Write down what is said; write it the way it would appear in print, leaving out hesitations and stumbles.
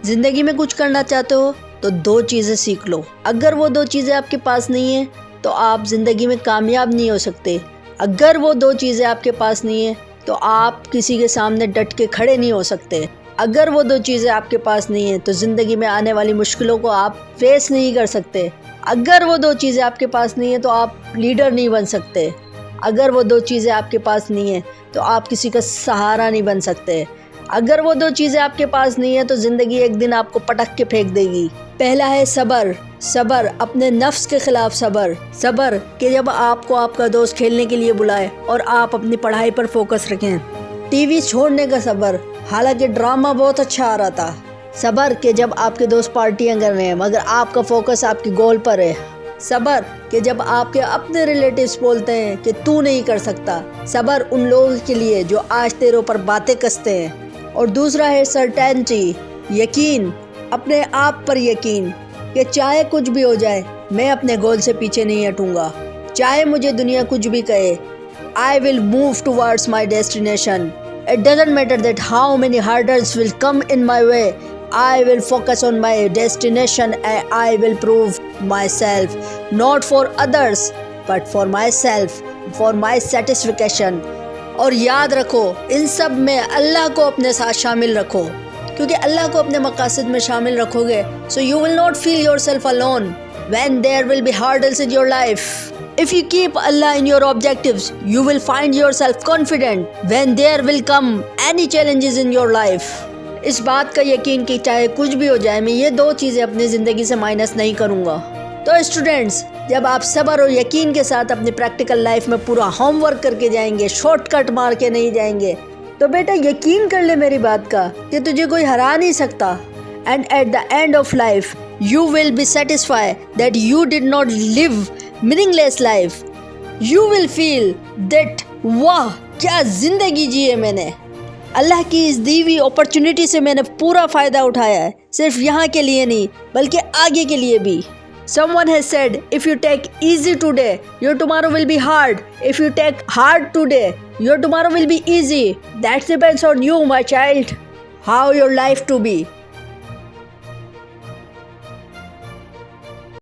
जिंदगी में कुछ करना चाहते हो तो 2 चीज़ें सीख लो। अगर वो 2 चीज़ें आपके पास नहीं है तो आप ज़िंदगी में कामयाब नहीं हो सकते। अगर वो 2 चीज़ें आपके पास नहीं है तो आप किसी के सामने डट के खड़े नहीं हो सकते। अगर वो 2 चीज़ें आपके पास नहीं है तो ज़िंदगी में आने वाली मुश्किलों को आप फेस नहीं कर सकते। अगर वो 2 चीज़ें आपके पास नहीं है तो आप लीडर नहीं बन सकते। अगर वो 2 चीज़ें आपके पास नहीं है तो आप किसी का सहारा नहीं बन सकते। अगर वो 2 चीज़ें आपके पास नहीं है तो ज़िंदगी एक दिन आपको पटक के फेंक देगी। पहला है सब्र। सब्र, अपने नफ्स के खिलाफ सब्र। सब्र कि जब आपको आपका दोस्त खेलने के लिए बुलाए और आप अपनी पढ़ाई पर फोकस रखें। टीवी छोड़ने का सब्र, हालांकि ड्रामा बहुत अच्छा आ रहा था। सब्र कि जब आपके दोस्त पार्टियां कर रहे हैं मगर आपका फोकस आपकी गोल पर है। सब्र कि जब आपके अपने रिलेटिव्स बोलते हैं कि तू नहीं कर सकता। सब्र उन लोगों के लिए जो आज तेरे ऊपर बातें कसते हैं। और दूसरा है सर्टेनिटी, यकीन, अपने आप पर यकीन कि चाहे कुछ भी हो जाए मैं अपने गोल से पीछे नहीं हटूंगा। चाहे मुझे दुनिया कुछ भी कहे, I will move towards my destination. It doesn't matter that how many hurdles will come in my way. I will focus on my destination and I will prove myself, not for others but for myself, for my satisfaction. और याद रखो, इन सब में अल्लाह को अपने साथ शामिल रखो, क्योंकि अल्लाह को अपने मकासद में शामिल रखोगे so you will not feel yourself alone when there will be hurdles in your life. If you keep Allah in your objectives, you will find yourself confident when there will come any challenges in your life. इस बात का यकीन कि चाहे कुछ भी हो जाए मैं ये 2 चीज़ें अपनी ज़िंदगी से माइनस नहीं करूँगा। तो स्टूडेंट्स, जब आप सब्र और यकीन के साथ अपनी प्रैक्टिकल लाइफ में पूरा होमवर्क करके जाएंगे, शॉर्टकट मार के नहीं जाएंगे, तो बेटा यकीन कर ले मेरी बात का कि तुझे कोई हरा नहीं सकता। And at the end of life you will be satisfied that you did not live meaningless life. You will feel that वाह क्या जिंदगी जी है मैंने, अल्लाह की इस दी हुई अपॉर्चुनिटी से मैंने पूरा फ़ायदा उठाया है, सिर्फ यहाँ के लिए नहीं बल्कि आगे के लिए भी। Someone has said, if you take easy today, your tomorrow will be hard. If you take hard today, your tomorrow will be easy. That depends on you, my child. How your life to be.